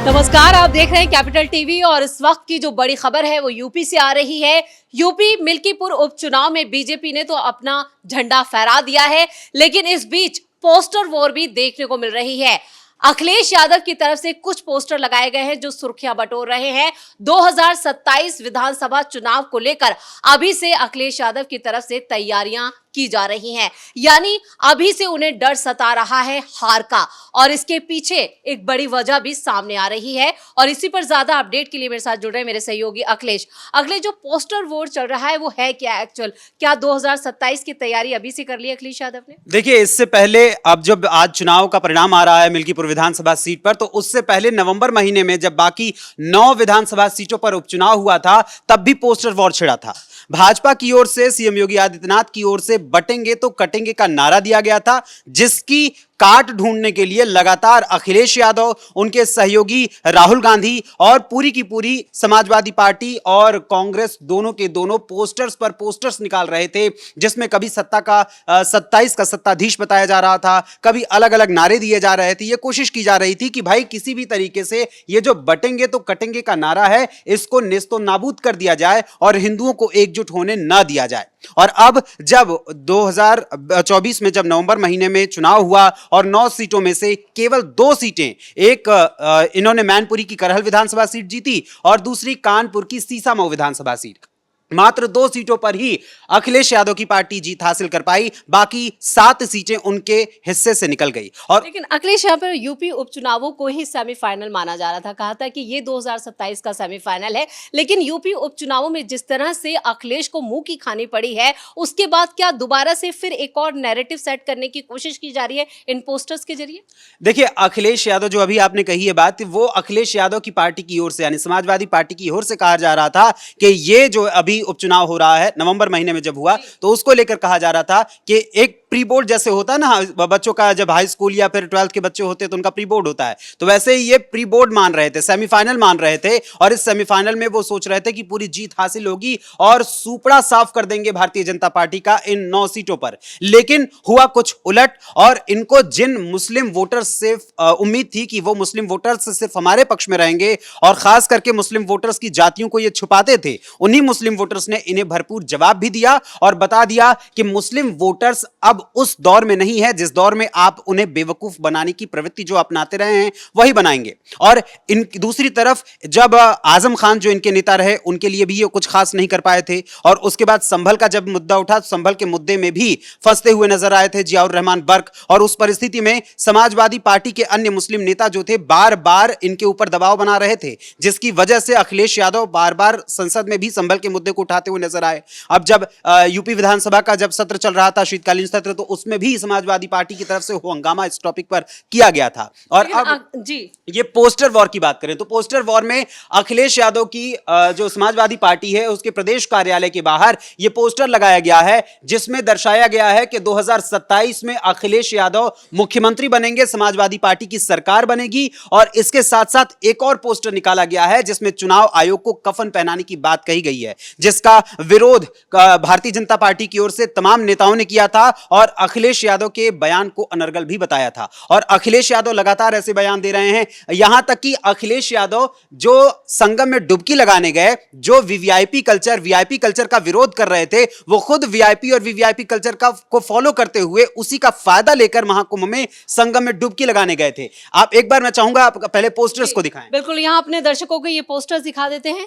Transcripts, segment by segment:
नमस्कार, आप देख रहे हैं कैपिटल टीवी और इस वक्त की जो बड़ी खबर है वो यूपी से आ रही है। यूपी मिल्कीपुर उपचुनाव में बीजेपी ने तो अपना झंडा फहरा दिया है, लेकिन इस बीच पोस्टर वॉर भी देखने को मिल रही है। अखिलेश यादव की तरफ से कुछ पोस्टर लगाए गए हैं जो सुर्खियां बटोर रहे हैं। 2027 विधानसभा चुनाव को लेकर अभी से अखिलेश यादव की तरफ से तैयारियां की जा रही हैं, यानी अभी से उन्हें डर सता रहा है हार का, और इसके पीछे एक बड़ी वजह भी सामने आ रही है। और इसी पर ज्यादा अपडेट के लिए मेरे साथ जुड़ रहे हैं मेरे सहयोगी अखिलेश। जो पोस्टर वोट चल रहा है वो है क्या एक्चुअल? क्या 2027 की तैयारी अभी से कर ली अखिलेश यादव ने? देखिए, इससे पहले अब जब आज चुनाव का परिणाम आ रहा है मिल्कीपुर विधानसभा सीट पर, तो उससे पहले नवंबर महीने में जब बाकी 9 विधानसभा सीटों पर उपचुनाव हुआ था, तब भी पोस्टर वॉर छिड़ा था। भाजपा की ओर से सीएम योगी आदित्यनाथ की ओर से बटेंगे तो कटेंगे का नारा दिया गया था, जिसकी काट ढूंढने के लिए लगातार अखिलेश यादव, उनके सहयोगी राहुल गांधी और पूरी की पूरी समाजवादी पार्टी और कांग्रेस दोनों के दोनों पोस्टर्स पर पोस्टर्स निकाल रहे थे, जिसमें कभी 27 का सत्ताधीश बताया जा रहा था, कभी अलग अलग नारे दिए जा रहे थे। यह कोशिश की जा रही थी कि भाई किसी भी तरीके से ये जो बटेंगे तो कटेंगे का नारा है, इसको नेस्तो नाबूद कर दिया जाए और हिंदुओं को एकजुट होने ना दिया जाए। और अब जब 2024 में जब नवंबर महीने में चुनाव हुआ और 9 सीटों में से केवल 2 सीटें, एक इन्होंने मैनपुरी की करहल विधानसभा सीट जीती और दूसरी कानपुर की सीसामऊ विधानसभा सीट, मात्र 2 सीटों पर ही अखिलेश यादव की पार्टी जीत हासिल कर पाई, बाकी 7 सीटें उनके हिस्से से निकल गई। और लेकिन अखिलेश यहाँ पर यूपी उपचुनावों को ही सेमीफाइनल माना जा रहा था, कहा था कि ये 2027 का सेमीफाइनल है, लेकिन यूपी उपचुनावों में जिस तरह से अखिलेश को मुंह की खानी पड़ी है, उसके बाद क्या दोबारा से फिर एक और नैरेटिव सेट करने की कोशिश की जा रही है इन पोस्टर्स के जरिए? देखिए, अखिलेश यादव जो अभी आपने कही है बात, वो अखिलेश यादव की पार्टी की ओर से यानी समाजवादी पार्टी की ओर से कहा जा रहा था कि ये जो अभी उपचुनाव हो रहा है नवंबर महीने में जब हुआ, तो उसको लेकर कहा जा रहा था कि एक प्री बोर्ड जैसे होता है ना बच्चों का, जब हाई स्कूल या फिर 12th के बच्चे होते हैं तो उनका प्री बोर्ड होता है, तो वैसे ही ये प्री बोर्ड मान रहे थे, सेमीफाइनल मान रहे थे। और इस सेमीफाइनल में वो सोच रहे थे कि पूरी जीत हासिल होगी और सुपड़ा साफ कर देंगे भारतीय जनता पार्टी का इन 9 सीटों पर। लेकिन हुआ कुछ उलट, और इनको जिन मुस्लिम वोटर्स से उम्मीद थी कि वो मुस्लिम वोटर्स सिर्फ हमारे पक्ष में रहेंगे और खास करके मुस्लिम वोटर्स की जातियों को ये छुपाते थे, उन्हीं मुस्लिम वोटर्स ने इन्हें भरपूर जवाब भी दिया और बता दिया कि मुस्लिम वोटर्स अब उस दौर में नहीं है जिस दौर में आप उन्हें बेवकूफ बनाने की प्रवृत्ति जो अपनाते रहे हैं वही बनाएंगे। और इन दूसरी तरफ जब आजम खान जो इनके नेता रहे, उनके लिए भी ये कुछ खास नहीं कर पाए थे, और उसके बाद संभल का जब मुद्दा उठा, संभल के मुद्दे में भी फंसते हुए नजर आए थे जियाउर रहमान बर्क। और उस परिस्थिति में समाजवादी पार्टी के अन्य मुस्लिम नेता जो थे बार बार इनके ऊपर दबाव बना रहे थे, जिसकी वजह से अखिलेश यादव बार बार संसद में भी संभल के मुद्दे को उठाते हुए नजर आए। अब जब यूपी विधानसभा का जब सत्र चल रहा था, शीतकालीन सत्र, तो उसमें भी समाजवादी पार्टी की तरफ से हंगामा इस टॉपिक पर किया गया था। और अब जी, ये पोस्टर वॉर की बात करें तो पोस्टर वॉर में अखिलेश यादव की जो समाजवादी पार्टी है उसके प्रदेश कार्यालय के बाहर ये पोस्टर लगाया गया है, जिसमें दर्शाया गया है कि 2027 में अखिलेश यादव मुख्यमंत्री बनेंगे, समाजवादी पार्टी की सरकार बनेगी। और इसके साथ साथ एक और पोस्टर निकाला गया है जिसमें चुनाव आयोग को कफन पहनाने की बात कही गई है, जिसका विरोध भारतीय जनता पार्टी की ओर से तमाम नेताओं ने किया था और अखिलेश यादव के बयान को अनर्गल भी बताया था। और अखिलेश यादव लगातार ऐसे बयान दे रहे हैं, यहां तक कि अखिलेश यादव जो संगम में डुबकी लगाने गए, जो वीवीआईपी कल्चर का विरोध कर रहे थे, वो खुद वीआईपी और वीवीआईपी कल्चर को फॉलो करते हुए उसी का फायदा लेकर महाकुंभ में संगम में डुबकी लगाने गए थे। आप एक बार, मैं चाहूंगा आप पहले पोस्टर्स को दिखाएं। बिल्कुल, यहां अपने दर्शकों को ये पोस्टर्स दिखा देते हैं।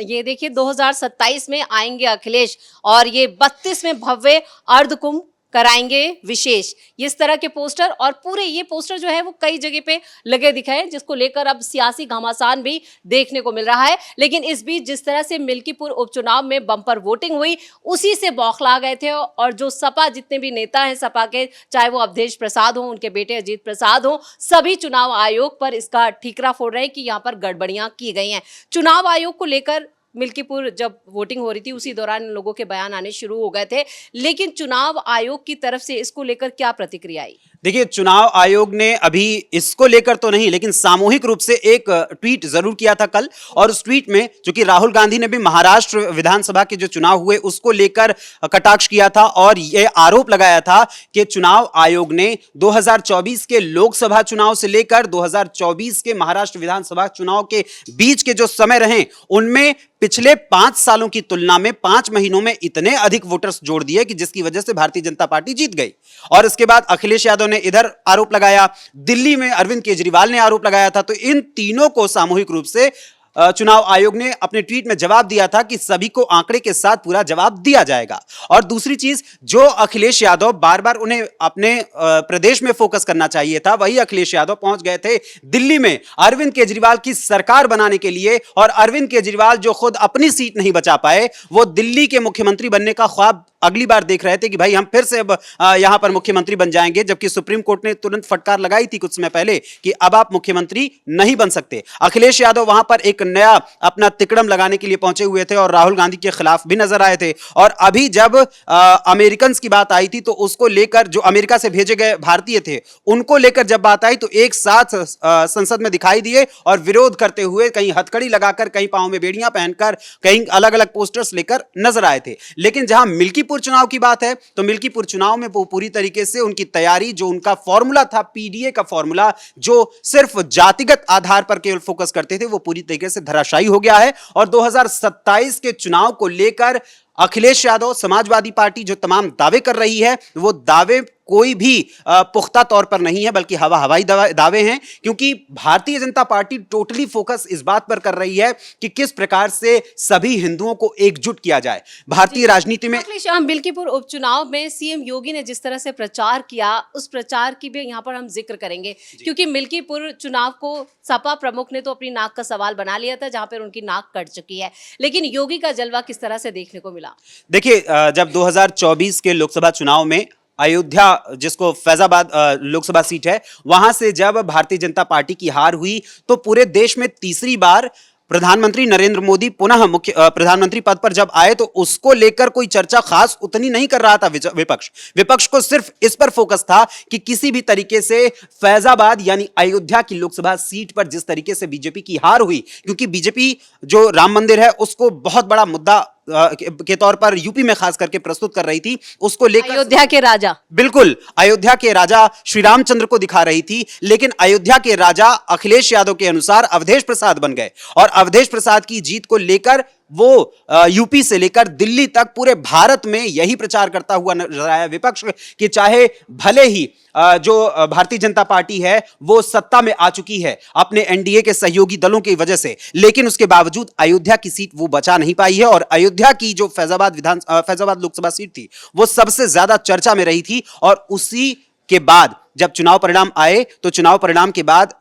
ये देखिए, 2027 में आएंगे अखिलेश और ये 32 में भव्य अर्धकुंभ कराएंगे विशेष, इस तरह के पोस्टर। और पूरे ये पोस्टर जो है वो कई जगह पे लगे दिखाए, जिसको लेकर अब सियासी घमासान भी देखने को मिल रहा है। लेकिन इस बीच जिस तरह से मिल्कीपुर उपचुनाव में बम्पर वोटिंग हुई, उसी से बौखला गए थे। और जो सपा जितने भी नेता हैं सपा के, चाहे वो अवधेश प्रसाद हो, उनके बेटे अजीत प्रसाद हो, सभी चुनाव आयोग पर इसका ठीकरा फोड़ रहे हैं कि यहाँ पर गड़बड़ियां की गई हैं। चुनाव आयोग को लेकर मिल्कीपुर जब वोटिंग हो रही थी उसी दौरान लोगों के बयान आने शुरू हो गए थे, लेकिन चुनाव आयोग की तरफ से इसको लेकर क्या प्रतिक्रिया आई? देखिए, चुनाव आयोग ने अभी इसको लेकर तो नहीं, लेकिन सामूहिक रूप से एक ट्वीट जरूर किया था कल। और उस ट्वीट में चूंकि राहुल गांधी ने भी महाराष्ट्र विधानसभा के जो चुनाव हुए उसको लेकर कटाक्ष किया था और यह आरोप लगाया था कि चुनाव आयोग ने 2024 के लोकसभा चुनाव से लेकर 2024 के महाराष्ट्र विधानसभा चुनाव के बीच के जो समय रहे उनमें पिछले 5 सालों की तुलना में 5 महीनों में इतने अधिक वोटर्स जोड़ दिए कि जिसकी वजह से भारतीय जनता पार्टी जीत गई। और इसके बाद अखिलेश यादव ने इधर आरोप लगाया, दिल्ली में अरविंद केजरीवाल ने आरोप लगाया था। तो इन तीनों को सामूहिक रूप से चुनाव आयोग ने अपने ट्वीट में जवाब दिया था कि सभी को आंकड़े के साथ पूरा जवाब दिया जाएगा। और दूसरी चीज, जो अखिलेश यादव बार बार उन्हें अपने प्रदेश में फोकस करना चाहिए था, वही अखिलेश यादव पहुंच गए थे दिल्ली में अरविंद केजरीवाल की सरकार बनाने के लिए। और अरविंद केजरीवाल जो खुद अपनी सीट नहीं बचा पाए, वो दिल्ली के मुख्यमंत्री बनने का ख्वाब अगली बार देख रहे थे कि भाई हम फिर से अब यहां पर मुख्यमंत्री बन जाएंगे, जबकि सुप्रीम कोर्ट ने तुरंत फटकार लगाई थी कुछ समय पहले कि अब आप मुख्यमंत्री नहीं बन सकते। अखिलेश यादव वहां पर एक नया अपना तिकड़म लगाने के लिए पहुंचे हुए थे और राहुल गांधी के खिलाफ भी नजर आए थे। और अभी जब अमेरिकन की बात आई थी तो उसको लेकर, जो अमेरिका से भेजे गए भारतीय थे उनको लेकर जब बात आई तो एक साथ संसद में दिखाई दिए और विरोध करते हुए, कहीं हथकड़ी लगाकर, कहीं पांव में बेड़ियां पहनकर, कहीं अलग अलग पोस्टर्स लेकर नजर आए थे। लेकिन जहां मिल्कीपुर चुनाव की बात है तो मिल्कीपुर चुनाव में वो पूरी तरीके से उनकी तैयारी, जो उनका फॉर्मूला था, पीडीए का फॉर्मूला, जो सिर्फ जातिगत आधार पर केवल फोकस करते थे, वो पूरी तरीके से धराशायी हो गया है। और 2027 के चुनाव को लेकर अखिलेश यादव, समाजवादी पार्टी जो तमाम दावे कर रही है, वो दावे कोई भी पुख्ता तौर पर नहीं है, बल्कि हवाई दावे हैं। क्योंकि Bharatiya Janata party totally focus इस बात पर कर रही है कि किस प्रकार से सभी हिंदुओं को एकजुट किया जाए भारतीय राजनीति में। हम मिल्कीपुर उपचुनाव में सीएम योगी ने जिस तरह से प्रचार किया, उस प्रचार की भी यहाँ पर हम जिक्र करेंगे, क्योंकि मिल्कीपुर चुनाव को सपा प्रमुख ने तो अपनी नाक का सवाल बना लिया था, जहां पर उनकी नाक कट चुकी है। लेकिन योगी का जलवा किस तरह से देखने को मिला? देखिए, जब 2024 के लोकसभा चुनाव में अयोध्या, जिसको फैजाबाद लोकसभा सीट है, वहां से जब भारतीय जनता पार्टी की हार हुई तो पूरे देश में तीसरी बार प्रधानमंत्री नरेंद्र मोदी पुनः मुख्य प्रधानमंत्री पद पर जब आए तो उसको लेकर कोई चर्चा खास उतनी नहीं कर रहा था विपक्ष को सिर्फ इस पर फोकस था कि किसी भी तरीके से फैजाबाद यानी अयोध्या की लोकसभा सीट पर जिस तरीके से बीजेपी की हार हुई, क्योंकि बीजेपी जो राम मंदिर है उसको बहुत बड़ा मुद्दा के तौर पर यूपी में खास करके प्रस्तुत कर रही थी, उसको लेकर अयोध्या के राजा, बिल्कुल अयोध्या के राजा श्री रामचंद्र को दिखा रही थी। लेकिन अयोध्या के राजा अखिलेश यादव के अनुसार अवधेश प्रसाद बन गए और अवधेश प्रसाद की जीत को लेकर वो यूपी से लेकर दिल्ली तक पूरे भारत में यही प्रचार करता हुआ नजर आया विपक्ष कि चाहे भले ही जो भारतीय जनता पार्टी है वो सत्ता में आ चुकी है अपने एनडीए के सहयोगी दलों की वजह से, लेकिन उसके बावजूद अयोध्या की सीट वो बचा नहीं पाई है। और अयोध्या की जो फैजाबाद लोकसभा सीट थी वो सबसे ज्यादा चर्चा में रही थी। और उसी के बाद जब चुनाव परिणाम आए तो चुनाव परिणाम के बाद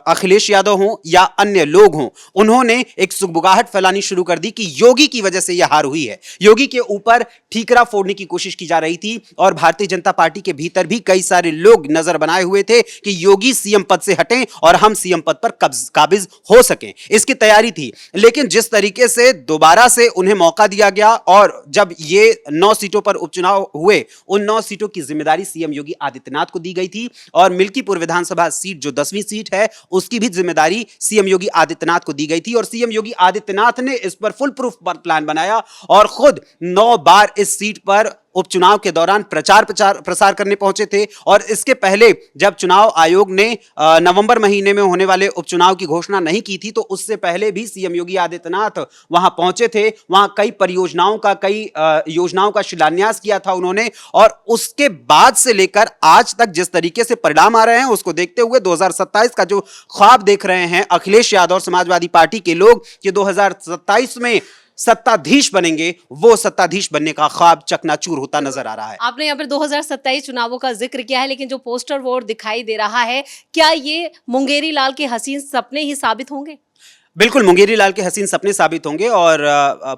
अखिलेश यादव हों या अन्य लोग हों, उन्होंने एक सुगबुगाहट फैलानी शुरू कर दी कि योगी की वजह से यह हार हुई है। योगी के ऊपर ठीकरा फोड़ने की कोशिश की जा रही थी और भारतीय जनता पार्टी के भीतर भी कई सारे लोग नजर बनाए हुए थे कि योगी सीएम पद से हटें और हम सीएम पद पर काबिज हो सकें, इसकी तैयारी थी। लेकिन जिस तरीके से दोबारा से उन्हें मौका दिया गया और जब ये 9 सीटों पर उपचुनाव हुए, उन 9 सीटों की जिम्मेदारी सीएम योगी आदित्यनाथ को दी गई थी और मिल्कीपुर विधानसभा सीट जो 10वीं सीट है उसकी भी जिम्मेदारी सीएम योगी आदित्यनाथ को दी गई थी। और सीएम योगी आदित्यनाथ ने इस पर फुल प्रूफ प्लान बनाया और खुद 9 बार इस सीट पर उपचुनाव के दौरान प्रसार करने पहुंचे थे। और इसके पहले जब चुनाव आयोग ने नवंबर महीने में होने वाले उपचुनाव की घोषणा नहीं की थी तो उससे पहले भी सीएम योगी आदित्यनाथ वहां पहुंचे थे, वहां कई परियोजनाओं का, कई योजनाओं का शिलान्यास किया था उन्होंने। और उसके बाद से लेकर आज तक जिस तरीके से परिणाम आ रहे हैं उसको देखते हुए 2027 का जो ख्वाब देख रहे हैं अखिलेश यादव और समाजवादी पार्टी के लोग कि 2027 में सत्ताधीश बनेंगे, वो सत्ताधीश बनने का ख्वाब चकनाचूर होता नजर आ रहा है। आपने यहाँ पर 2027 चुनावों का जिक्र किया है, लेकिन जो पोस्टर वोट दिखाई दे रहा है, क्या ये मुंगेरी लाल के हसीन सपने ही साबित होंगे? बिल्कुल मुंगेरी लाल के हसीन सपने साबित होंगे और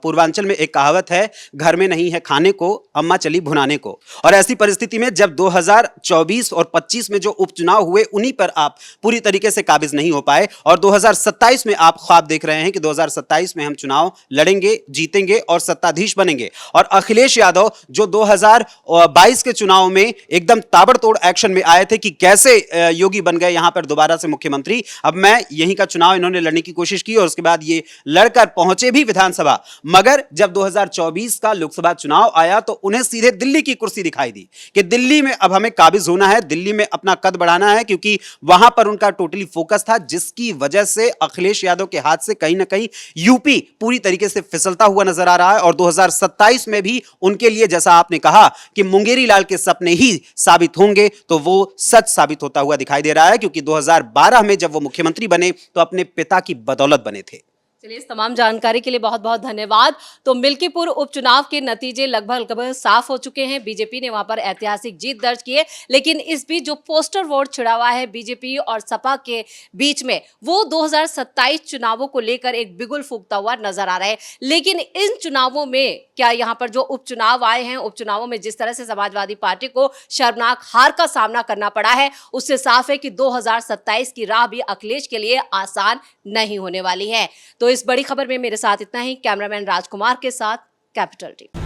पूर्वांचल में एक कहावत है, घर में नहीं है खाने को, अम्मा चली भुनाने को। और ऐसी परिस्थिति में जब 2024 और 25 में जो उपचुनाव हुए उन्हीं पर आप पूरी तरीके से काबिज नहीं हो पाए और 2027 में आप ख्वाब देख रहे हैं कि 2027 में हम चुनाव लड़ेंगे, जीतेंगे और सत्ताधीश बनेंगे। और अखिलेश यादव जो 2022 के चुनाव में एकदम ताबड़तोड़ एक्शन में आए थे कि कैसे योगी बन गए यहां पर दोबारा से मुख्यमंत्री, अब मैं यहीं का चुनाव इन्होंने लड़ने की कोशिश की और उसके बाद ये लड़कर पहुंचे भी विधानसभा। मगर जब 2024 का लोकसभा चुनाव आया तो उन्हें सीधे दिल्ली की कुर्सी दिखाई दी कि दिल्ली में अब हमें काबिज होना है, दिल्ली में अपना कद बढ़ाना है, क्योंकि वहां पर उनका टोटली फोकस था, जिसकी वजह से अखिलेश यादव के हाथ से कहीं ना कहीं यूपी पूरी तरीके से फिसलता हुआ नजर आ रहा है। और 2027 में भी उनके लिए, जैसा आपने कहा कि मुंगेरी लाल के सपने ही साबित होंगे, तो वो सच साबित होता हुआ दिखाई दे रहा है, क्योंकि 2012 में जब वो मुख्यमंत्री बने तो अपने पिता की बदौलत बने थे। चलिए, इस तमाम जानकारी के लिए बहुत बहुत धन्यवाद। तो मिल्कीपुर उपचुनाव के नतीजे लगभग साफ हो चुके हैं। बीजेपी ने वहां पर ऐतिहासिक जीत दर्ज की है, लेकिन इस बीच जो पोस्टर वोट छिड़ा हुआ है बीजेपी और सपा के बीच में, वो 2027 चुनावों को लेकर एक बिगुल फूंकता हुआ नजर आ रहा है। लेकिन इन चुनावों में क्या यहाँ पर जो उपचुनाव आए हैं, उपचुनावों में जिस तरह से समाजवादी पार्टी को शर्मनाक हार का सामना करना पड़ा है, उससे साफ है कि 2027 की राह भी अखिलेश के लिए आसान नहीं होने वाली है। तो इस बड़ी खबर में मेरे साथ इतना ही। कैमरामैन राजकुमार के साथ कैपिटल टीवी।